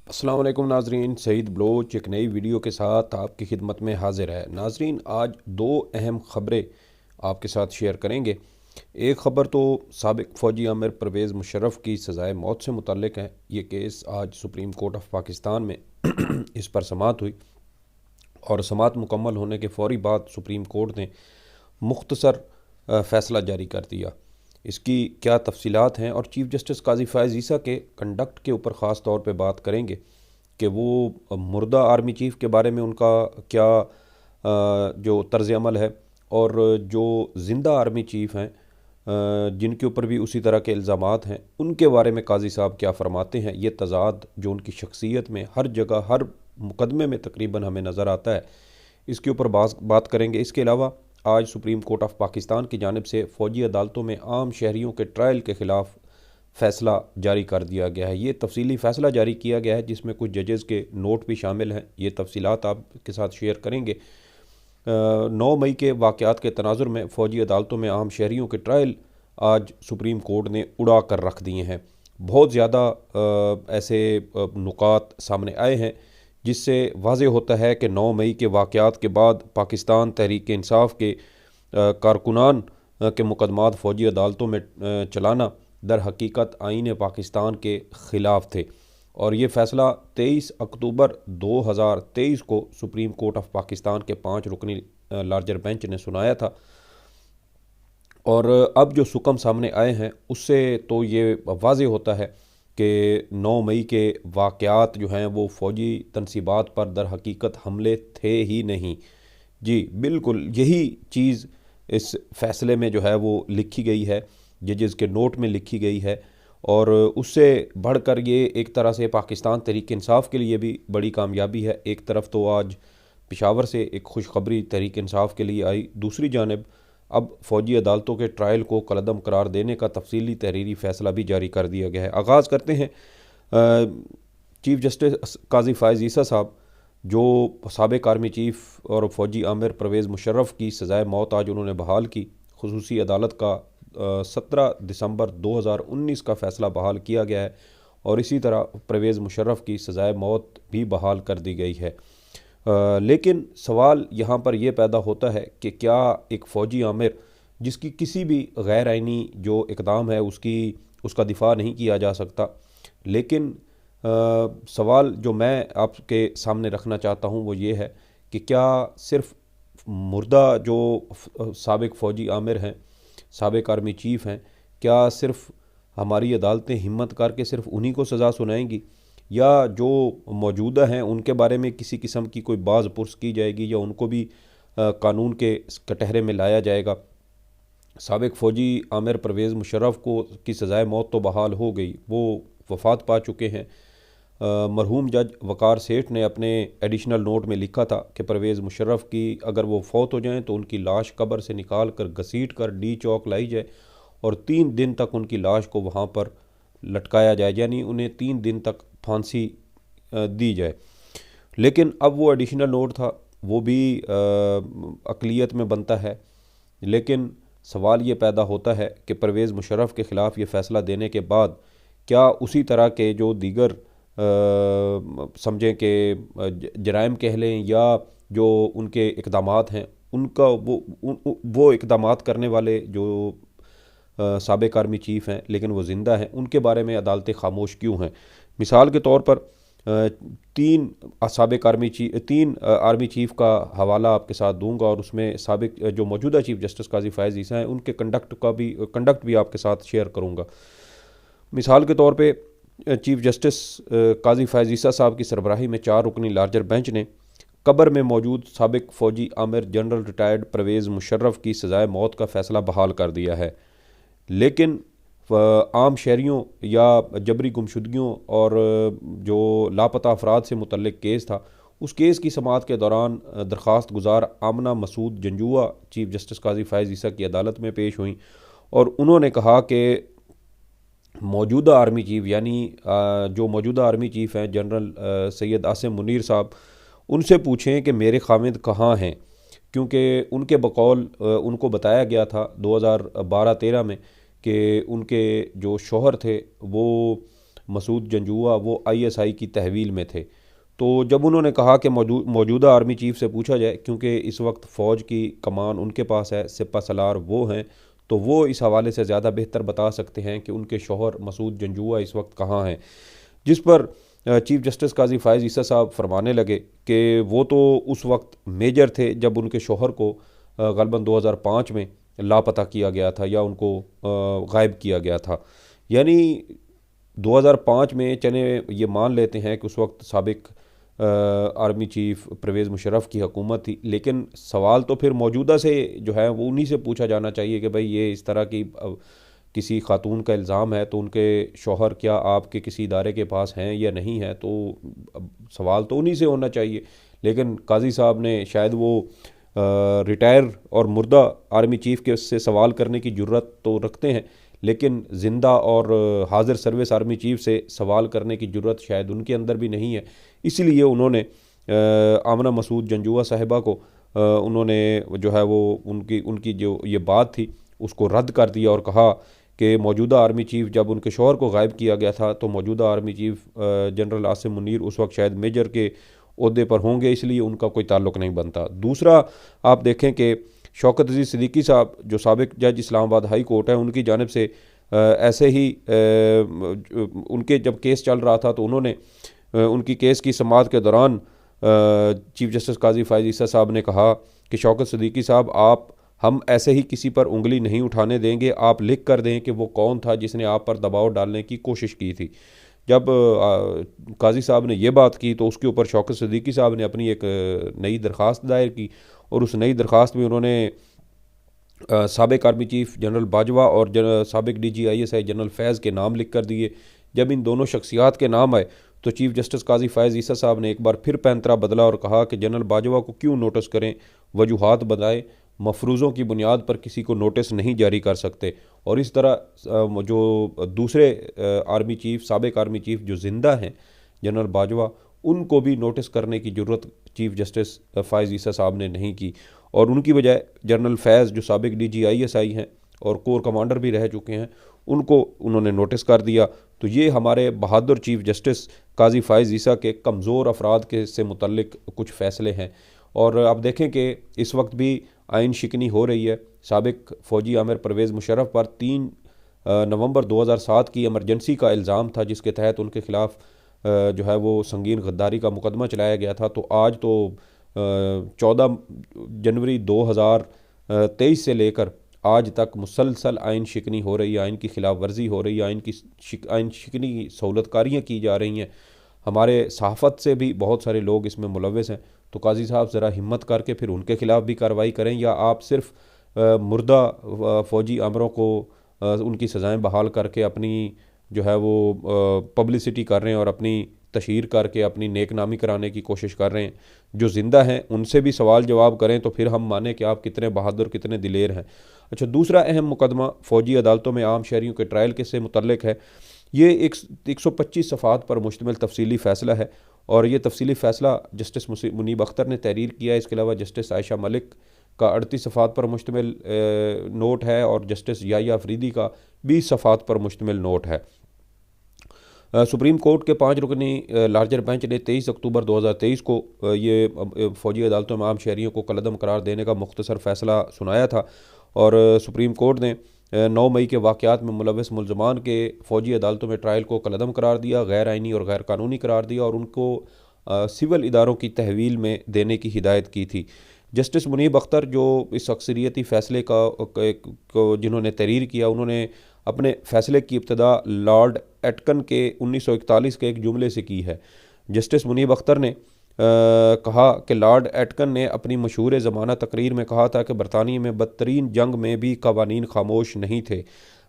السلام علیکم ناظرین، سعید بلوچ ایک نئی ویڈیو کے ساتھ آپ کی خدمت میں حاضر ہے۔ ناظرین، آج دو اہم خبریں آپ کے ساتھ شیئر کریں گے۔ ایک خبر تو سابق فوجی آمر پرویز مشرف کی سزائے موت سے متعلق ہے۔ یہ کیس آج سپریم کورٹ آف پاکستان میں اس پر سماعت ہوئی اور سماعت مکمل ہونے کے فوری بعد سپریم کورٹ نے مختصر فیصلہ جاری کر دیا۔ اس کی کیا تفصیلات ہیں اور چیف جسٹس قاضی فائز عیسیٰ کے کنڈکٹ کے اوپر خاص طور پہ بات کریں گے کہ وہ مردہ آرمی چیف کے بارے میں ان کا کیا جو طرز عمل ہے، اور جو زندہ آرمی چیف ہیں جن کے اوپر بھی اسی طرح کے الزامات ہیں، ان کے بارے میں قاضی صاحب کیا فرماتے ہیں۔ یہ تضاد جو ان کی شخصیت میں ہر جگہ ہر مقدمے میں تقریباً ہمیں نظر آتا ہے، اس کے اوپر بات کریں گے۔ اس کے علاوہ آج سپریم کورٹ آف پاکستان کی جانب سے فوجی عدالتوں میں عام شہریوں کے ٹرائل کے خلاف فیصلہ جاری کر دیا گیا ہے۔ یہ تفصیلی فیصلہ جاری کیا گیا ہے جس میں کچھ ججز کے نوٹ بھی شامل ہیں۔ یہ تفصیلات آپ کے ساتھ شیئر کریں گے۔ 9 مئی کے واقعات کے تناظر میں فوجی عدالتوں میں عام شہریوں کے ٹرائل آج سپریم کورٹ نے اڑا کر رکھ دیے ہیں۔ بہت زیادہ ایسے نکات سامنے آئے ہیں جس سے واضح ہوتا ہے کہ 9 مئی کے واقعات کے بعد پاکستان تحریک انصاف کے کارکنان کے مقدمات فوجی عدالتوں میں چلانا در حقیقت آئین پاکستان کے خلاف تھے، اور یہ فیصلہ 23 اکتوبر 2023 کو سپریم کورٹ آف پاکستان کے 5 رکنی لارجر بینچ نے سنایا تھا۔ اور اب جو حکم سامنے آئے ہیں اس سے تو یہ واضح ہوتا ہے کہ 9 مئی کے واقعات جو ہیں وہ فوجی تنصیبات پر در حقیقت حملے تھے ہی نہیں۔ جی بالکل یہی چیز اس فیصلے میں جو ہے وہ لکھی گئی ہے، ججز کے نوٹ میں لکھی گئی ہے، اور اس سے بڑھ کر یہ ایک طرح سے پاکستان تحریک انصاف کے لیے بھی بڑی کامیابی ہے۔ ایک طرف تو آج پشاور سے ایک خوشخبری تحریک انصاف کے لیے آئی، دوسری جانب اب فوجی عدالتوں کے ٹرائل کو کالعدم قرار دینے کا تفصیلی تحریری فیصلہ بھی جاری کر دیا گیا ہے۔ آغاز کرتے ہیں چیف جسٹس قاضی فائز عیسیٰ صاحب، جو سابق آرمی چیف اور فوجی آمر پرویز مشرف کی سزائے موت آج انہوں نے بحال کی۔ خصوصی عدالت کا 17 دسمبر 2019 کا فیصلہ بحال کیا گیا ہے، اور اسی طرح پرویز مشرف کی سزائے موت بھی بحال کر دی گئی ہے۔ لیکن سوال یہاں پر یہ پیدا ہوتا ہے کہ کیا ایک فوجی آمر جس کی کسی بھی غیر آئینی جو اقدام ہے اس کا دفاع نہیں کیا جا سکتا، لیکن سوال جو میں آپ کے سامنے رکھنا چاہتا ہوں وہ یہ ہے کہ کیا صرف مردہ جو سابق فوجی آمر ہیں، سابق آرمی چیف ہیں، کیا صرف ہماری عدالتیں ہمت کر کے صرف انہی کو سزا سنائیں گی، یا جو موجودہ ہیں ان کے بارے میں کسی قسم کی کوئی باز پرس کی جائے گی، یا ان کو بھی قانون کے کٹہرے میں لایا جائے گا؟ سابق فوجی عامر پرویز مشرف کی سزائے موت تو بحال ہو گئی، وہ وفات پا چکے ہیں۔ مرحوم جج وقار سیٹھ نے اپنے ایڈیشنل نوٹ میں لکھا تھا کہ پرویز مشرف کی اگر وہ فوت ہو جائیں تو ان کی لاش قبر سے نکال کر گھسیٹ کر ڈی چوک لائی جائے اور 3 دن تک ان کی لاش کو وہاں پر لٹکایا جائے، یعنی انہیں 3 دن تک پھانسی دی جائے۔ لیکن اب وہ ایڈیشنل نوٹ تھا، وہ بھی اقلیت میں بنتا ہے، لیکن سوال یہ پیدا ہوتا ہے کہ پرویز مشرف کے خلاف یہ فیصلہ دینے کے بعد کیا اسی طرح کے جو دیگر سمجھیں کہ جرائم کہہ لیں یا جو ان کے اقدامات ہیں، ان کا وہ اقدامات کرنے والے جو سابق آرمی چیف ہیں لیکن وہ زندہ ہیں، ان کے بارے میں عدالتیں خاموش کیوں ہیں؟ مثال کے طور پر 3 آرمی چیف کا حوالہ آپ کے ساتھ دوں گا، اور اس میں سابق جو موجودہ چیف جسٹس قاضی فائز عیسیٰ ہیں ان کے کنڈکٹ بھی آپ کے ساتھ شیئر کروں گا۔ مثال کے طور پہ چیف جسٹس قاضی فائز عیسیٰ صاحب کی سربراہی میں 4 رکنی لارجر بینچ نے قبر میں موجود سابق فوجی آمر جنرل ریٹائرڈ پرویز مشرف کی سزائے موت کا فیصلہ بحال کر دیا ہے، لیکن عام شہریوں یا جبری گمشدگیوں اور جو لاپتہ افراد سے متعلق کیس تھا، اس کیس کی سماعت کے دوران درخواست گزار آمنہ مسعود جنجوعہ چیف جسٹس قاضی فائز عیسیٰ کی عدالت میں پیش ہوئیں، اور انہوں نے کہا کہ موجودہ آرمی چیف یعنی جو موجودہ آرمی چیف ہیں جنرل سید عاصم منیر صاحب، ان سے پوچھیں کہ میرے خامد کہاں ہیں، کیونکہ ان کے بقول ان کو بتایا گیا تھا 2012-13 میں کہ ان کے جو شوہر تھے وہ مسعود جنجوعہ وہ ISI کی تحویل میں تھے۔ تو جب انہوں نے کہا کہ موجودہ آرمی چیف سے پوچھا جائے، کیونکہ اس وقت فوج کی کمان ان کے پاس ہے، سپہ سالار وہ ہیں، تو وہ اس حوالے سے زیادہ بہتر بتا سکتے ہیں کہ ان کے شوہر مسعود جنجوعہ اس وقت کہاں ہیں۔ جس پر چیف جسٹس قاضی فائز عیسیٰ صاحب فرمانے لگے کہ وہ تو اس وقت میجر تھے جب ان کے شوہر کو غالباً 2005 میں لاپتہ کیا گیا تھا یا ان کو غائب کیا گیا تھا۔ یعنی 2005 میں چلیں یہ مان لیتے ہیں کہ اس وقت سابق آرمی چیف پرویز مشرف کی حکومت تھی، لیکن سوال تو پھر موجودہ سے جو ہے وہ انہی سے پوچھا جانا چاہیے کہ بھئی یہ اس طرح کی کسی خاتون کا الزام ہے تو ان کے شوہر کیا آپ کے کسی ادارے کے پاس ہیں یا نہیں ہیں، تو سوال تو انہی سے ہونا چاہیے۔ لیکن قاضی صاحب نے شاید وہ ریٹائر اور مردہ آرمی چیف کے سے سوال کرنے کی جرت تو رکھتے ہیں، لیکن زندہ اور حاضر سروس آرمی چیف سے سوال کرنے کی جرت شاید ان کے اندر بھی نہیں ہے۔ اسی لیے انہوں نے آمنہ مسعود جنجوعہ صاحبہ کو انہوں نے جو ہے وہ ان کی جو یہ بات تھی اس کو رد کر دیا اور کہا کہ موجودہ آرمی چیف جب ان کے شوہر کو غائب کیا گیا تھا تو موجودہ army chief general Asim Munir اس وقت شاید میجر کے عہدے پر ہوں گے، اس لیے ان کا کوئی تعلق نہیں بنتا۔ دوسرا آپ دیکھیں کہ شوکت عزیز صدیقی صاحب جو سابق جج اسلام آباد ہائی کورٹ ہیں، ان کی جانب سے ایسے ہی ان کے جب کیس چل رہا تھا تو انہوں نے ان کی کیس کی سماعت کے دوران چیف جسٹس قاضی فائز عیسیٰ صاحب نے کہا کہ شوکت صدیقی صاحب ہم ایسے ہی کسی پر انگلی نہیں اٹھانے دیں گے، آپ لکھ کر دیں کہ وہ کون تھا جس نے آپ پر دباؤ ڈالنے کی کوشش کی تھی۔ جب قاضی صاحب نے یہ بات کی تو اس کے اوپر شوکت صدیقی صاحب نے اپنی ایک نئی درخواست دائر کی، اور اس نئی درخواست میں انہوں نے سابق آرمی چیف جنرل باجوہ اور سابق DG ISI جنرل فیض کے نام لکھ کر دیے۔ جب ان دونوں شخصیات کے نام آئے تو چیف جسٹس قاضی فائز عیسیٰ صاحب نے ایک بار پھر پینترا بدلا اور کہا کہ جنرل باجوہ کو کیوں نوٹس کریں، وجوہات بتائیں، مفروضوں کی بنیاد پر کسی کو نوٹس نہیں جاری کر سکتے۔ اور اس طرح جو دوسرے آرمی چیف سابق آرمی چیف جو زندہ ہیں جنرل باجوہ، ان کو بھی نوٹس کرنے کی ضرورت چیف جسٹس فائز عیسیٰ صاحب نے نہیں کی، اور ان کی بجائے جنرل فیض جو سابق DG ISI ہیں اور کور کمانڈر بھی رہ چکے ہیں، ان کو انہوں نے نوٹس کر دیا۔ تو یہ ہمارے بہادر چیف جسٹس قاضی فائز عیسیٰ کے کمزور افراد کے سے متعلق کچھ فیصلے ہیں۔ اور آپ دیکھیں کہ اس وقت بھی آئین شکنی ہو رہی ہے۔ سابق فوجی آمر پرویز مشرف پر 3 نومبر 2007 کی ایمرجنسی کا الزام تھا، جس کے تحت ان کے خلاف جو ہے وہ سنگین غداری کا مقدمہ چلایا گیا تھا۔ تو آج تو 14 جنوری 2023 سے لے کر آج تک مسلسل آئین شکنی ہو رہی ہے، آئین کی خلاف ورزی ہو رہی ہے، آئین شکنی کی سہولت کاریاں کی جا رہی ہیں۔ ہمارے صحافت سے بھی بہت سارے لوگ اس میں ملوث ہیں۔ تو قاضی صاحب ذرا ہمت کر کے پھر ان کے خلاف بھی کارروائی کریں، یا آپ صرف مردہ فوجی امروں کو ان کی سزائیں بحال کر کے اپنی جو ہے وہ پبلسٹی کر رہے ہیں اور اپنی تشہیر کر کے اپنی نیک نامی کرانے کی کوشش کر رہے ہیں۔ جو زندہ ہیں ان سے بھی سوال جواب کریں تو پھر ہم مانیں کہ آپ کتنے بہادر کتنے دلیر ہیں۔ اچھا، دوسرا اہم مقدمہ فوجی عدالتوں میں عام شہریوں کے ٹرائل کے سے متعلق ہے۔ یہ 125 صفحات پر مشتمل تفصیلی فیصلہ ہے، اور یہ تفصیلی فیصلہ جسٹس منیب اختر نے تحریر کیا ہے۔ اس کے علاوہ جسٹس عائشہ ملک کا 38 صفحات پر مشتمل نوٹ ہے، اور جسٹس یحییٰ افریدی کا 20 صفحات پر مشتمل نوٹ ہے۔ سپریم کورٹ کے 5 رکنی لارجر بینچ نے 23 اکتوبر 2023 کو یہ فوجی عدالتوں میں عام شہریوں کو کالعدم قرار دینے کا مختصر فیصلہ سنایا تھا، اور سپریم کورٹ نے 9 مئی کے واقعات میں ملوث ملزمان کے فوجی عدالتوں میں ٹرائل کو کالعدم قرار دیا، غیر آئینی اور غیر قانونی قرار دیا، اور ان کو سول اداروں کی تحویل میں دینے کی ہدایت کی تھی۔ جسٹس منیب اختر جو اس اکثریتی فیصلے کو جنہوں نے تحریر کیا، انہوں نے اپنے فیصلے کی ابتدا لارڈ ایٹکن کے 1941 کے ایک جملے سے کی ہے۔ جسٹس منیب اختر نے کہا کہ لارڈ ایٹکن نے اپنی مشہور زمانہ تقریر میں کہا تھا کہ برطانیہ میں بدترین جنگ میں بھی قوانین خاموش نہیں تھے۔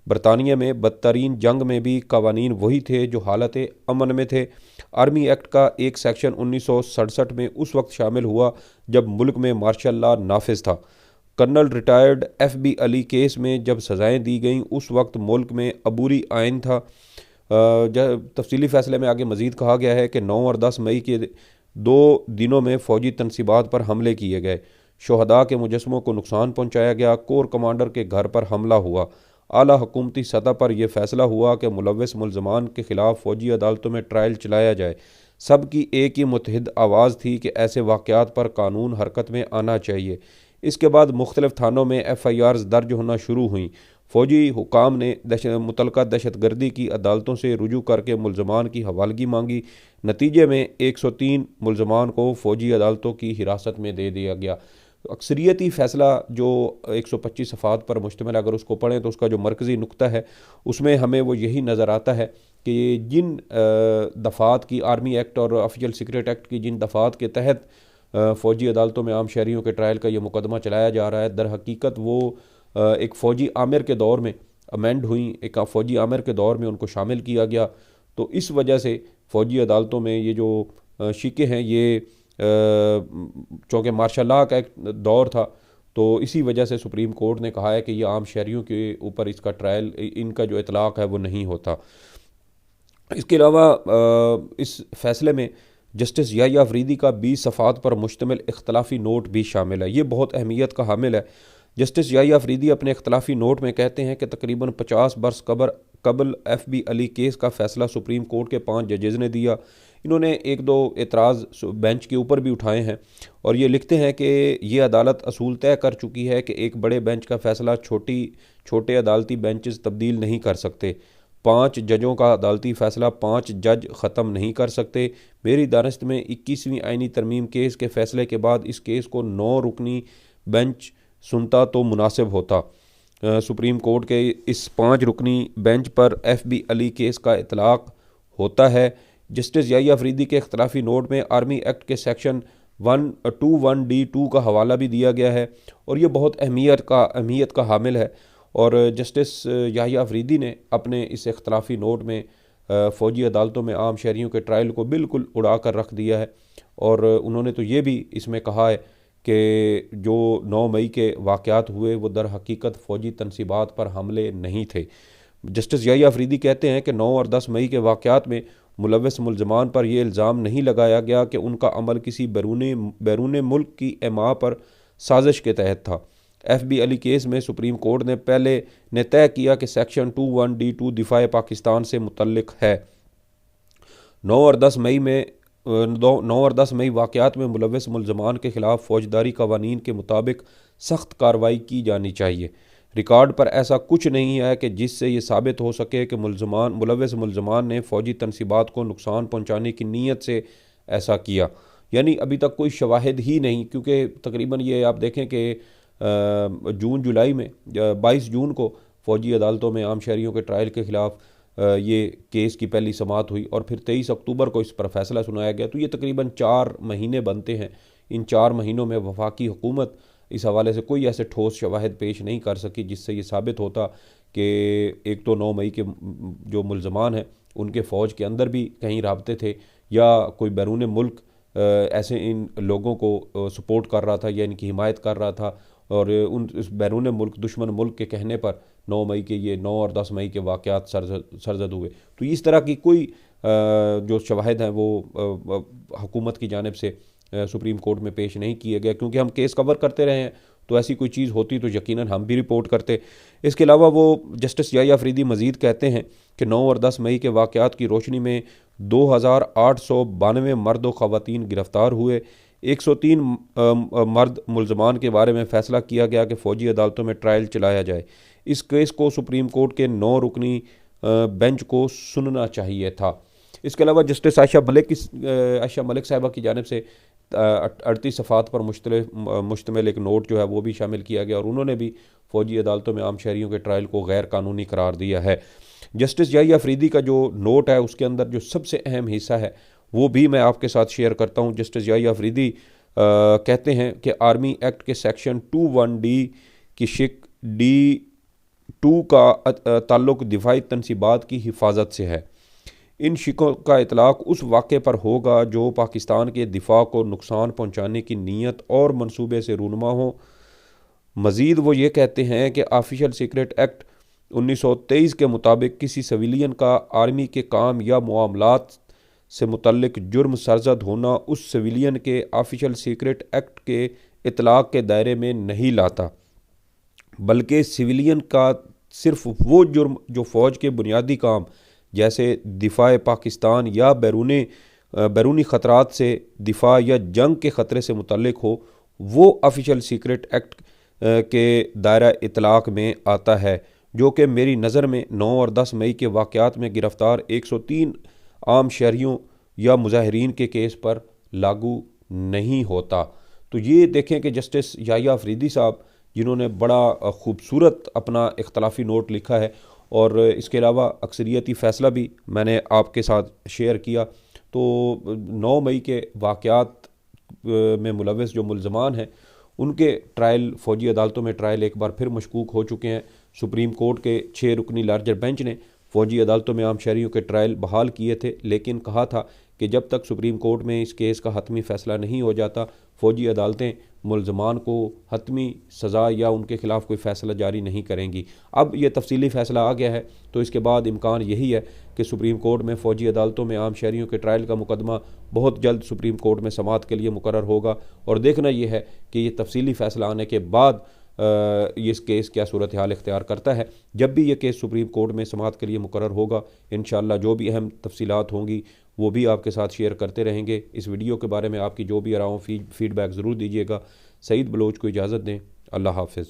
برطانیہ میں بدترین جنگ میں بھی قوانین وہی تھے جو حالت امن میں تھے۔ آرمی ایکٹ کا ایک سیکشن 1967 میں اس وقت شامل ہوا جب ملک میں مارشل لا نافذ تھا۔ کرنل ریٹائرڈ FB علی کیس میں جب سزائیں دی گئیں اس وقت ملک میں عبوری آئین تھا۔ تفصیلی فیصلے میں آگے مزید کہا گیا ہے کہ 9 اور 10 مئی کے 2 دنوں میں فوجی تنصیبات پر حملے کیے گئے، شہداء کے مجسموں کو نقصان پہنچایا گیا، کور کمانڈر کے گھر پر حملہ ہوا، اعلیٰ حکومتی سطح پر یہ فیصلہ ہوا کہ ملوث ملزمان کے خلاف فوجی عدالتوں میں ٹرائل چلایا جائے۔ سب کی ایک ہی متحد آواز تھی کہ ایسے واقعات پر قانون حرکت میں آنا چاہیے۔ اس کے بعد مختلف تھانوں میں FIRs درج ہونا شروع ہوئیں۔ فوجی حکام نے متعلقہ دہشت گردی کی عدالتوں سے رجوع کر کے ملزمان کی حوالگی مانگی۔ نتیجے میں 103 ملزمان کو فوجی عدالتوں کی حراست میں دے دیا گیا۔ اکثریتی فیصلہ جو 125 صفحات پر مشتمل ہے، اگر اس کو پڑھیں تو اس کا جو مرکزی نقطہ ہے اس میں ہمیں وہ یہی نظر آتا ہے کہ جن دفعات کی آرمی ایکٹ اور آفیشل سیکریٹ ایکٹ کی جن دفعات کے تحت فوجی عدالتوں میں عام شہریوں کے ٹرائل کا یہ مقدمہ چلایا جا رہا ہے، در حقیقت وہ ایک فوجی آمر کے دور میں امینڈ ہوئیں، ایک فوجی آمر کے دور میں ان کو شامل کیا گیا۔ تو اس وجہ سے فوجی عدالتوں میں یہ جو شیکے ہیں، یہ چونکہ مارشل لاء کا ایک دور تھا، تو اسی وجہ سے سپریم کورٹ نے کہا ہے کہ یہ عام شہریوں کے اوپر اس کا ٹرائل، ان کا جو اطلاق ہے وہ نہیں ہوتا۔ اس کے علاوہ اس فیصلے میں جسٹس یحییٰ افریدی کا 20 صفحات پر مشتمل اختلافی نوٹ بھی شامل ہے۔ یہ بہت اہمیت کا حامل ہے۔ جسٹس یحییٰ افریدی اپنے اختلافی نوٹ میں کہتے ہیں کہ تقریباً 50 برس قبل FB علی کیس کا فیصلہ سپریم کورٹ کے 5 ججز نے دیا۔ انہوں نے ایک دو اعتراض بینچ کے اوپر بھی اٹھائے ہیں، اور یہ لکھتے ہیں کہ یہ عدالت اصول طے کر چکی ہے کہ ایک بڑے بینچ کا فیصلہ چھوٹے عدالتی بینچز تبدیل نہیں کر سکتے۔ 5 ججوں کا عدالتی فیصلہ 5 جج ختم نہیں کر سکتے۔ میری دانست میں 21ویں آئینی ترمیم کیس کے فیصلے کے بعد اس کیس کو 9 رکنی بینچ سنتا تو مناسب ہوتا۔ سپریم کورٹ کے اس 5 رکنی بینچ پر FB علی کیس کا اطلاق ہوتا ہے۔ جسٹس یحییٰ افریدی کے اختلافی نوٹ میں آرمی ایکٹ کے سیکشن 121D2 کا حوالہ بھی دیا گیا ہے، اور یہ بہت اہمیت کا حامل ہے۔ اور جسٹس یحییٰ افریدی نے اپنے اس اختلافی نوٹ میں فوجی عدالتوں میں عام شہریوں کے ٹرائل کو بالکل اڑا کر رکھ دیا ہے، اور انہوں نے تو یہ بھی اس میں کہا ہے کہ جو 9 مئی کے واقعات ہوئے وہ در حقیقت فوجی تنصیبات پر حملے نہیں تھے۔ جسٹس یحییٰ افریدی کہتے ہیں کہ 9 اور 10 مئی کے واقعات میں ملوث ملزمان پر یہ الزام نہیں لگایا گیا کہ ان کا عمل کسی بیرون ملک کی اعماء پر سازش کے تحت تھا۔ FB علی کیس میں سپریم کورٹ نے پہلے طے کیا کہ سیکشن 21D2 دفاع پاکستان سے متعلق ہے۔ 9 اور 10 مئی واقعات میں ملوث ملزمان کے خلاف فوجداری قوانین کے مطابق سخت کارروائی کی جانی چاہیے۔ ریکارڈ پر ایسا کچھ نہیں ہے کہ جس سے یہ ثابت ہو سکے کہ ملوث ملزمان نے فوجی تنصیبات کو نقصان پہنچانے کی نیت سے ایسا کیا۔ یعنی ابھی تک کوئی شواہد ہی نہیں، کیونکہ تقریباً یہ آپ دیکھیں کہ جولائی میں 22 جون کو فوجی عدالتوں میں عام شہریوں کے ٹرائل کے خلاف یہ کیس کی پہلی سماعت ہوئی، اور پھر 23 اکتوبر کو اس پر فیصلہ سنایا گیا۔ تو یہ تقریباً 4 مہینے بنتے ہیں۔ ان 4 مہینوں میں وفاقی حکومت اس حوالے سے کوئی ایسے ٹھوس شواہد پیش نہیں کر سکی جس سے یہ ثابت ہوتا کہ ایک تو 9 مئی کے جو ملزمان ہیں ان کے فوج کے اندر بھی کہیں رابطے تھے، یا کوئی بیرون ملک ایسے ان لوگوں کو سپورٹ کر رہا تھا یا ان کی حمایت کر رہا تھا، اور اس بیرون ملک دشمن ملک کے کہنے پر 9 مئی کے یہ 9 اور 10 مئی کے واقعات سرزد ہوئے۔ تو اس طرح کی کوئی جو شواہد ہیں وہ حکومت کی جانب سے سپریم کورٹ میں پیش نہیں کیے گئے، کیونکہ ہم کیس کور کرتے رہے ہیں، تو ایسی کوئی چیز ہوتی تو یقیناً ہم بھی رپورٹ کرتے۔ اس کے علاوہ وہ جسٹس یحییٰ افریدی مزید کہتے ہیں کہ 9 اور 10 مئی کے واقعات کی روشنی میں 2892 مرد و خواتین گرفتار ہوئے۔ 103 مرد ملزمان کے بارے میں فیصلہ کیا گیا کہ فوجی عدالتوں میں ٹرائل چلایا جائے۔ اس کیس کو سپریم کورٹ کے 9 رکنی بینچ کو سننا چاہیے تھا۔ اس کے علاوہ جسٹس عائشہ ملک صاحبہ کی جانب سے 38 صفحات پر مشتمل ایک نوٹ جو ہے وہ بھی شامل کیا گیا، اور انہوں نے بھی فوجی عدالتوں میں عام شہریوں کے ٹرائل کو غیر قانونی قرار دیا ہے۔ جسٹس یحییٰ افریدی کا جو نوٹ ہے اس کے اندر جو سب سے اہم حصہ ہے وہ بھی میں آپ کے ساتھ شیئر کرتا ہوں۔ جسٹس یحییٰ افریدی کہتے ہیں کہ آرمی ایکٹ کے سیکشن 21D کی شق D2 کا تعلق دفاعی تنصیبات کی حفاظت سے ہے۔ ان شقوں کا اطلاق اس واقعے پر ہوگا جو پاکستان کے دفاع کو نقصان پہنچانے کی نیت اور منصوبے سے رونما ہو۔ مزید وہ یہ کہتے ہیں کہ آفیشل سیکریٹ ایکٹ 1923 کے مطابق کسی سویلین کا آرمی کے کام یا معاملات سے متعلق جرم سرزد ہونا اس سویلین کے آفیشل سیکریٹ ایکٹ کے اطلاق کے دائرے میں نہیں لاتا، بلکہ صرف وہ جرم جو فوج کے بنیادی کام جیسے دفاع پاکستان یا بیرونی خطرات سے دفاع یا جنگ کے خطرے سے متعلق ہو، وہ آفیشل سیکرٹ ایکٹ کے دائرہ اطلاق میں آتا ہے، جو کہ میری نظر میں 9 اور 10 مئی کے واقعات میں گرفتار 103 عام شہریوں یا مظاہرین کے کیس پر لاگو نہیں ہوتا۔ تو یہ دیکھیں کہ جسٹس یحییٰ افریدی صاحب جنہوں نے بڑا خوبصورت اپنا اختلافی نوٹ لکھا ہے، اور اس کے علاوہ اکثریتی فیصلہ بھی میں نے آپ کے ساتھ شیئر کیا۔ تو 9 مئی کے واقعات میں ملوث جو ملزمان ہیں ان کے ٹرائل فوجی عدالتوں میں ٹرائل ایک بار پھر مشکوک ہو چکے ہیں۔ سپریم کورٹ کے 6 رکنی لارجر بینچ نے فوجی عدالتوں میں عام شہریوں کے ٹرائل بحال کیے تھے، لیکن کہا تھا کہ جب تک سپریم کورٹ میں اس کیس کا حتمی فیصلہ نہیں ہو جاتا، فوجی عدالتیں ملزمان کو حتمی سزا یا ان کے خلاف کوئی فیصلہ جاری نہیں کریں گی۔ اب یہ تفصیلی فیصلہ آ گیا ہے، تو اس کے بعد امکان یہی ہے کہ سپریم کورٹ میں فوجی عدالتوں میں عام شہریوں کے ٹرائل کا مقدمہ بہت جلد سپریم کورٹ میں سماعت کے لیے مقرر ہوگا، اور دیکھنا یہ ہے کہ یہ تفصیلی فیصلہ آنے کے بعد اس کیس کیا صورتحال اختیار کرتا ہے۔ جب بھی یہ کیس سپریم کورٹ میں سماعت کے لیے مقرر ہوگا، انشاءاللہ جو بھی اہم تفصیلات ہوں گی وہ بھی آپ کے ساتھ شیئر کرتے رہیں گے۔ اس ویڈیو کے بارے میں آپ کی جو بھی آراء فیڈ بیک ضرور دیجیے گا۔ سعید بلوچ کو اجازت دیں، اللہ حافظ۔